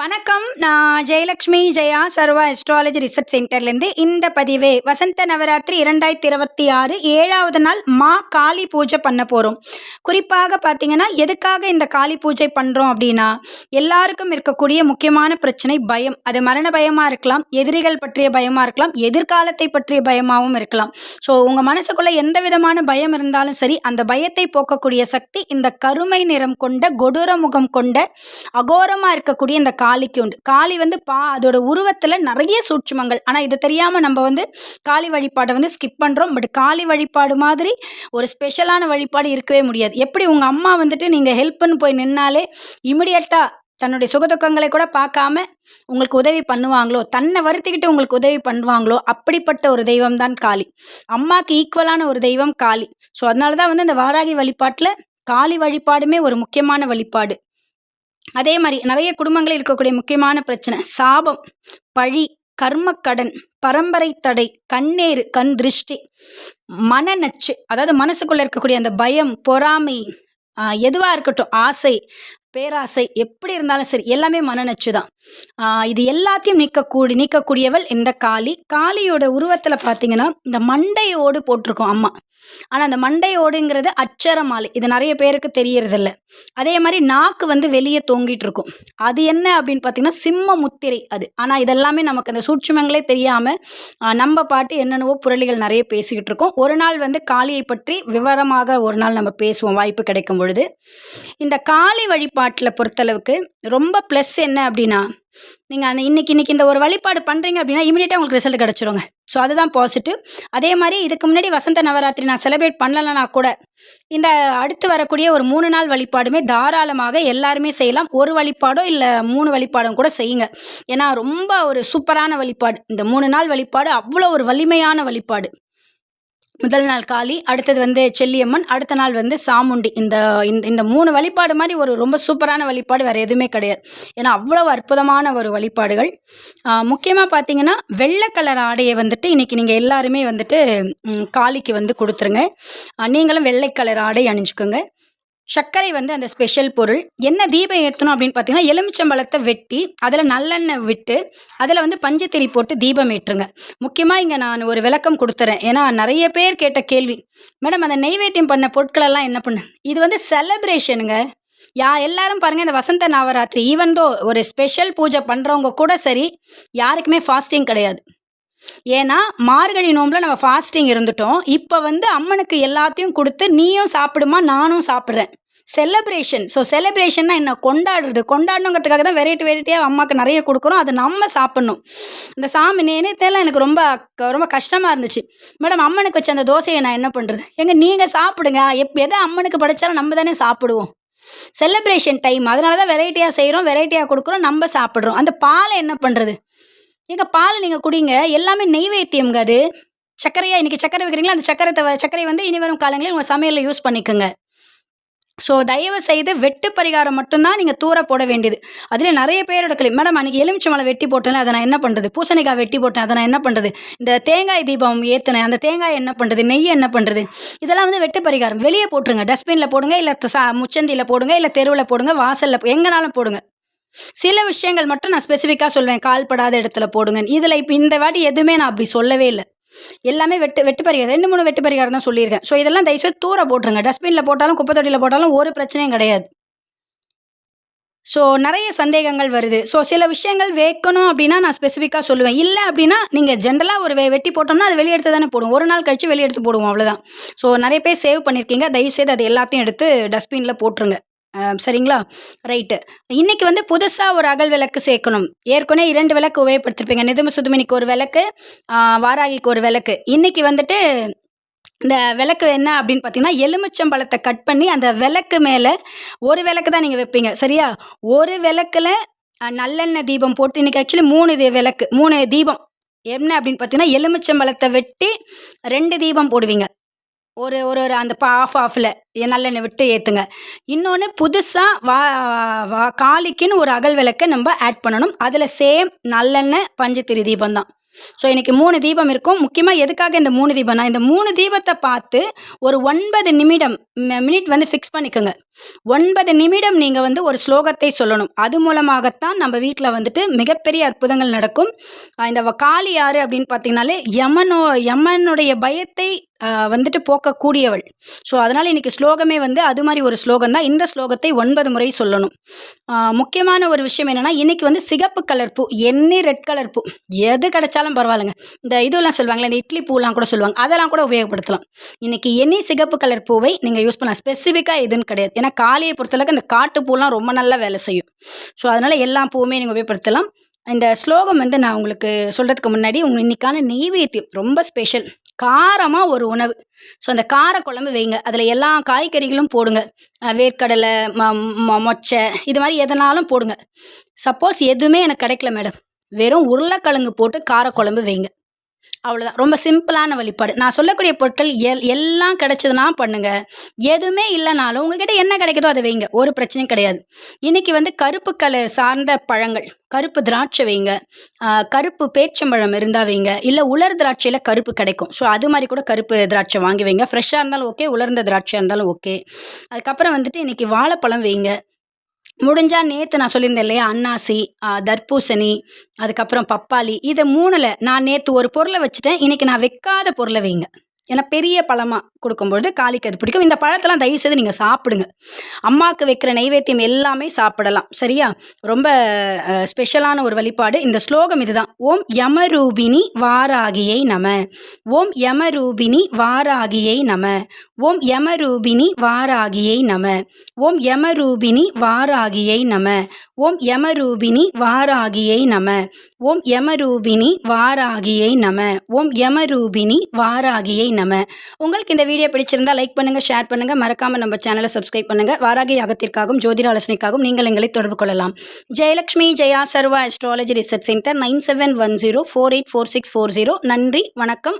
வணக்கம். நான் ஜெயலக்ஷ்மி ஜெயா சர்வா astrology research சென்டர்லேருந்து இந்த பதிவு வசந்த நவராத்திரி 2026 7வது நாள் காளி பூஜை பண்ண போகிறோம். குறிப்பாக பார்த்தீங்கன்னா எதுக்காக இந்த காளி பூஜை பண்ணுறோம் அப்படின்னா, எல்லாருக்கும் இருக்கக்கூடிய முக்கியமான பிரச்சனை பயம். அது மரண பயமாக இருக்கலாம், எதிரிகள் பற்றிய பயமாக இருக்கலாம், எதிர்காலத்தை பற்றிய பயமாகவும் இருக்கலாம். ஸோ உங்கள் மனசுக்குள்ளே எந்த விதமான பயம் இருந்தாலும் சரி, அந்த பயத்தை போக்கக்கூடிய சக்தி இந்த கருமை நிறம் கொண்ட கொடூர முகம் கொண்ட அகோரமாக இருக்கக்கூடிய இந்த காளிக்கு உண்டு. காளி அதோட உருவத்தில் நிறைய சூட்சுமங்கள். ஆனால் இது தெரியாமல் நம்ம காளி வழிபாடை ஸ்கிப் பண்ணுறோம். பட் காளி வழிபாடு மாதிரி ஒரு ஸ்பெஷலான வழிபாடு இருக்கவே முடியாது. எப்படி உங்கள் அம்மா நீங்கள் ஹெல்ப்னு போய் நின்னாலே இமிடியட்டாக தன்னுடைய சுகதுக்கங்களை கூட பார்க்காம உங்களுக்கு உதவி பண்ணுவாங்களோ, தன்னை வருத்திக்கிட்டு உங்களுக்கு உதவி பண்ணுவாங்களோ, அப்படிப்பட்ட ஒரு தெய்வம் தான் காளி. அம்மாவுக்கு ஈக்குவலான ஒரு தெய்வம் காளி. ஸோ அதனால தான் இந்த வாராகி வழிபாட்டில் காளி வழிபாடுமே ஒரு முக்கியமான வழிபாடு. அதே மாதிரி நிறைய குடும்பங்களில் இருக்கக்கூடிய முக்கியமான பிரச்சனை சாபம், பழி, கர்மக்கடன், பரம்பரை தடை, கண்ணேறு, கண் திருஷ்டி, மனநச்சு, அதாவது மனசுக்குள்ள இருக்கக்கூடிய அந்த பயம், பொறாமை, எதுவாக இருக்கட்டும், ஆசை, பேராசை, எப்படி இருந்தாலும் சரி எல்லாமே மனநச்சு தான். இது எல்லாத்தையும் நீக்கக்கூடியவள் இந்த காளி. காளியோட உருவத்தில் பார்த்தீங்கன்னா இந்த மண்டையோடு போட்டிருக்கோம் அம்மா. ஆனால் அந்த மண்டையோடுங்கிறது அச்சர மாலை. இது நிறைய பேருக்கு தெரியறதில்ல. அதே மாதிரி நாக்கு வெளியே தொங்கிட்டு இருக்கும். அது என்ன அப்படின்னு பார்த்தீங்கன்னா சிம்ம முத்திரை அது. ஆனால் இதெல்லாமே நமக்கு அந்த சூட்சுமங்களே தெரியாமல் நம்ம பாட்டு என்னென்னவோ புரளிகள் நிறைய பேசிக்கிட்டு இருக்கோம். ஒரு நாள் காளியை பற்றி விவரமாக ஒரு நாள் நம்ம பேசுவோம் வாய்ப்பு கிடைக்கும் பொழுது. இந்த காளி வழிபாட்டில் பொறுத்தளவுக்கு ரொம்ப ப்ளஸ் என்ன அப்படின்னா, நீங்கள் அந்த இன்னைக்கு இந்த ஒரு வழிபாடு பண்ணுறீங்க அப்படின்னா இமீடியட்டாக உங்களுக்கு ரிசல்ட் கிடச்சிருங்க. ஸோ அதுதான் பாசிட்டிவ். அதே மாதிரி இதுக்கு முன்னாடி வசந்த நவராத்திரி நான் செலிப்ரேட் பண்ணலைன்னா கூட இந்த அடுத்து வரக்கூடிய ஒரு 3 நாள் வழிபாடுமே தாராளமாக எல்லாருமே செய்யலாம். ஒரு வழிபாடோ இல்லை 3 வழிபாடும் கூட செய்யுங்க. ஏன்னா ரொம்ப ஒரு சூப்பரான வழிபாடு. இந்த 3 நாள் வழிபாடு அவ்வளோ ஒரு வலிமையான வழிபாடு. முதல் நாள் காளி, அடுத்தது செல்லியம்மன், அடுத்த நாள் சாமுண்டி. இந்த இந்த 3 வழிபாடு மாதிரி ஒரு ரொம்ப சூப்பரான வழிபாடு வேறு எதுவுமே கிடையாது. ஏன்னா அவ்வளோ அற்புதமான ஒரு வழிபாடுகள். முக்கியமாக பார்த்தீங்கன்னா வெள்ளை கலர் ஆடையை இன்றைக்கி நீங்கள் எல்லாருமே காளிக்கு கொடுத்துருங்க. நீங்களும் வெள்ளை கலர் ஆடை அணிஞ்சுக்கோங்க. சர்க்கரை அந்த ஸ்பெஷல் பொருள். என்ன தீபம் ஏற்றணும் அப்படின்னு பார்த்தீங்கன்னா, எலுமிச்சம்பழத்தை வெட்டி அதில் நல்லெண்ணெய் விட்டு அதில் பஞ்சத்திரி போட்டு தீபம் ஏற்றுங்க. முக்கியமாக இங்கே நான் ஒரு விளக்கம் கொடுத்துறேன். ஏன்னா நிறைய பேர் கேட்ட கேள்வி, மேடம் அந்த நெய்வேத்தியம் பண்ண பொருட்களெல்லாம் என்ன பண்ணு? இது செலிப்ரேஷனுங்க. எல்லாரும் பாருங்கள், இந்த வசந்த நவராத்திரி ஈவன் தோ ஒரு ஸ்பெஷல் பூஜை பண்ணுறவங்க கூட சரி, யாருக்குமே ஃபாஸ்டிங் கிடையாது. ஏன்னா மார்கழி நோம்பில் நம்ம ஃபாஸ்டிங் இருந்துட்டோம். இப்போ அம்மனுக்கு எல்லாத்தையும் கொடுத்து நீயும் சாப்பிடுமா நானும் சாப்பிட்றேன். செலிப்ரேஷன். ஸோ செலிப்ரேஷன்னா என்ன? கொண்டாடணுங்கிறதுக்காக தான் வெரைட்டியாக அம்மாவுக்கு நிறைய கொடுக்குறோம். அதை நம்ம சாப்பிட்ணும். இந்த சாமி நேரத்தில் எனக்கு ரொம்ப ரொம்ப கஷ்டமாக இருந்துச்சு. மேடம் அம்மனுக்கு வச்ச அந்த தோசையை நான் என்ன பண்ணுறது? நீங்கள் சாப்பிடுங்க. எதை அம்மனுக்கு படைச்சாலும் நம்ம தானே சாப்பிடுவோம். செலிப்ரேஷன் டைம், அதனால தான் வெரைட்டியாக செய்கிறோம், வெரைட்டியாக கொடுக்குறோம், நம்ம சாப்பிட்றோம். அந்த பாலை என்ன பண்ணுறது? பால் நீங்கள் குடிங்க. எல்லாமே நெய்வேத்தியம்ங்க. அது சர்க்கரையாக இன்றைக்கி சர்க்கரை வைக்கிறீங்களா, அந்த சர்க்கரை இனி வரும் காலங்களில் உங்கள் சமையலில் யூஸ் பண்ணிக்கோங்க. ஸோ தயவு செய்து வெட்டு பரிகாரம் மட்டும்தான் நீங்கள் தூர போட வேண்டியது. அதில் நிறைய பேரோட மேடம் அன்றைக்கி எலுமிச்சம்பழம் வெட்டி போட்டேன், அதை நான் என்ன பண்ணுறது? பூசணிக்காய் வெட்டி போட்டேன், அதை நான் என்ன பண்ணுறது? இந்த தேங்காய் தீபம் ஏற்றினேன், அந்த தேங்காய் என்ன பண்ணுறது? நெய் என்ன பண்ணுறது? இதெல்லாம் வெட்டு பரிகாரம். வெளியே போட்டுருங்க. டஸ்ட்பினில் போடுங்க, இல்லை முச்சந்தியில் போடுங்க, இல்லை தெருவில் போடுங்க, வாசலில் எங்கேனாலும் போடுங்க. சில விஷயங்கள் மட்டும் நான் ஸ்பெசிஃபிக்காக சொல்வேன், கால்படாத இடத்துல போடுங்க. இதில் இப்போ இந்த வாட்டி எதுவுமே நான் அப்படி சொல்லவே இல்லை. எல்லாமே வெட்டு பரிகாரம், 2-3 வெட்டு பரிகாரம் தான் சொல்லியிருக்கேன். ஸோ இதெல்லாம் தயவுசெய்து தூர போட்டுருங்க. டஸ்ட்பினில் போட்டாலும் குப்பை தொட்டியில் போட்டாலும் ஒரு பிரச்சனையும் கிடையாது. ஸோ நிறைய சந்தேகங்கள் வருது. ஸோ சில விஷயங்கள் வைக்கணும் அப்படின்னா நான் ஸ்பெசிஃபிக்காக சொல்லுவேன். இல்லை அப்படின்னா நீங்கள் ஜென்ரலாக ஒரு வெட்டி போட்டோம்னா அது வெளியெடுத்து தானே போடுவோம். ஒரு நாள் கழித்து வெளியெடுத்து போடுவோம், அவ்வளோதான். ஸோ நிறைய பேர் சேவ் பண்ணியிருக்கீங்க. தயவுசெய்து அது எல்லாத்தையும் எடுத்து டஸ்ட்பினில் போட்டுருங்க. சரிங்களா? ரைட்டு. இன்றைக்கி புதுசாக ஒரு அகல் விளக்கு சேர்க்கணும். ஏற்கனவே 2 விளக்கு உபயோகப்படுத்திருப்பீங்க. நிதும சுதுமினிக்கு ஒரு விளக்கு, வாராகிக்கு ஒரு விளக்கு. இன்றைக்கி இந்த விளக்கு என்ன அப்படின்னு பார்த்தீங்கன்னா, எலுமிச்சம்பழத்தை கட் பண்ணி அந்த விளக்கு மேலே ஒரு விளக்கு தான் நீங்கள் வைப்பீங்க. சரியா? ஒரு விளக்கில் நல்லெண்ணெய் தீபம் போட்டு, இன்றைக்கி ஆக்சுவலி 3 தீபம். என்ன அப்படின்னு பார்த்தீங்கன்னா, எலுமிச்சம்பழத்தை வெட்டி 2 தீபம் போடுவீங்க. ஒரு அந்த ஆஃபில் நல்லெண்ணெய் விட்டு ஏற்றுங்க. இன்னொன்று புதுசாக காளிக்குன்னு ஒரு அகல் விளக்கை நம்ம ஆட் பண்ணணும். அதில் சேம் நல்லெண்ணெய் பஞ்சத்திரி தீபம் தான். ஸோ இன்றைக்கி 3 தீபம் இருக்கும். முக்கியமாக எதுக்காக இந்த 3 தீபம்னா, இந்த 3 தீபத்தை பார்த்து ஒரு 9 மினிட் ஃபிக்ஸ் பண்ணிக்கோங்க. 9 நிமிடம் நீங்கள் வந்து ஒரு ஸ்லோகத்தை சொல்லணும். அது மூலமாகத்தான் நம்ம வீட்டில் வந்துட்டு மிகப்பெரிய அற்புதங்கள் நடக்கும். இந்த காளி யார் அப்படின்னு பார்த்தீங்கன்னாலே யமனுடைய பயத்தை வந்துட்டு போக்கக்கூடியவள். ஸோ அதனால் இன்றைக்கி ஸ்லோகமே வந்து அது மாதிரி ஒரு ஸ்லோகம் தான். இந்த ஸ்லோகத்தை 9 முறை சொல்லணும். முக்கியமான ஒரு விஷயம் என்னென்னா, இன்றைக்கி வந்து சிகப்பு கலர் பூ, எனி ரெட் கலர் பூ எது கிடைச்சாலும் பரவாயில்லைங்க. இந்த இதெல்லாம் சொல்லுவாங்களே, இந்த இட்லி பூலாம் கூட சொல்லுவாங்க, அதெல்லாம் கூட உபயோகப்படுத்தலாம். இன்றைக்கி எனி சிகப்பு கலர் பூவை நீங்கள் யூஸ் பண்ணலாம். ஸ்பெசிஃபிக்காக எதுன்னு கிடையாது. ஏன்னா காளியை பொறுத்தளவுக்கு இந்த காட்டு பூலாம் ரொம்ப நல்லா வேலை செய்யும். ஸோ அதனால் எல்லா பூவுமே நீங்கள் உபயோகப்படுத்தலாம். இந்த ஸ்லோகம் வந்து நான் உங்களுக்கு சொல்கிறதுக்கு முன்னாடி இன்றைக்கான நெய்வேத்தியம் ரொம்ப ஸ்பெஷல். காரமாக ஒரு உணவு. ஸோ அந்த கார குழம்பு வைங்க. அதில் எல்லா காய்கறிகளும் போடுங்க. வேர்க்கடலை, மொச்சை, இது மாதிரி எதனாலும் போடுங்க. சப்போஸ் எதுவுமே எனக்கு கிடைக்கல மேடம், வெறும் உருளைக்கிழங்கு போட்டு காரக்குழம்பு வைங்க. அவ்வளோதான். ரொம்ப சிம்பிளான வழிபாடு. நான் சொல்லக்கூடிய பொருட்கள் எல்லாம் கிடைச்சதுன்னா பண்ணுங்கள். எதுவுமே இல்லைனாலும் உங்ககிட்ட என்ன கிடைக்குதோ அதை வைங்க, ஒரு பிரச்சனையும் கிடையாது. இன்றைக்கி வந்து கருப்பு கலர் சார்ந்த பழங்கள், கருப்பு திராட்சை வைங்க, கருப்பு பேச்சம்பழம் இருந்தால் வைங்க, இல்லை உலர் திராட்சையில் கருப்பு கிடைக்கும். ஸோ அது மாதிரி கூட கருப்பு திராட்சை வாங்கி வைங்க. ஃப்ரெஷ்ஷாக இருந்தாலும் ஓகே, உலர்ந்த திராட்சையாக இருந்தாலும் ஓகே. அதுக்கப்புறம் வந்துட்டு இன்றைக்கி வாழைப்பழம் வைங்க. முடிஞ்சால் நேற்று நான் சொல்லியிருந்தேன் இல்லையா, அன்னாசி, தர்பூசணி, அதுக்கப்புறம் பப்பாளி, இது 3ல் நான் நேற்று ஒரு பொருளை வச்சுட்டேன். இன்றைக்கி நான் வைக்காத பொருளை வைங்க. ஏன்னா பெரிய பழமாக கொடுக்கும்பொழுது காளிக்கு அது பிடிக்கும். இந்த பழத்தெல்லாம் தயவு செய்து நீங்கள் சாப்பிடுங்க. அம்மாவுக்கு வைக்கிற நைவேத்தியம் எல்லாமே சாப்பிடலாம். சரியா? ரொம்ப ஸ்பெஷலான ஒரு வழிபாடு. இந்த ஸ்லோகம் இதுதான். ஓம் யமரூபிணி வாராகியை நம. ஓம் யமரூபிணி வாராகியை நம. ஓம் யமரூபிணி வாராகியை நம. ஓம் யமரூபிணி வாராகியை நம. ஓம் யமரூபிணி வாராகியை நம. ஓம் யமரூபிணி வாராகியை நம. ஓம் யமரூபிணி வாராகியை நம. உங்களுக்கு இந்த வீடியோ பிடிச்சிருந்தா லைக் பண்ணுங்கள், ஷேர் பண்ணுங்கள், மறக்காமல் நம்ம சேனலை சப்ஸ்கிரைப் பண்ணுங்கள். வாராகி யாகத்திற்காகவும் ஜோதிட ஆலோசனைக்காகவும் நீங்கள் எங்களை தொடர்பு கொள்ளலாம். ஜெயலக்ஷ்மி ஜெயா சர்வா அஸ்ட்ராலஜி ரிசர்ச் சென்டர் 9710484640. நன்றி, வணக்கம்.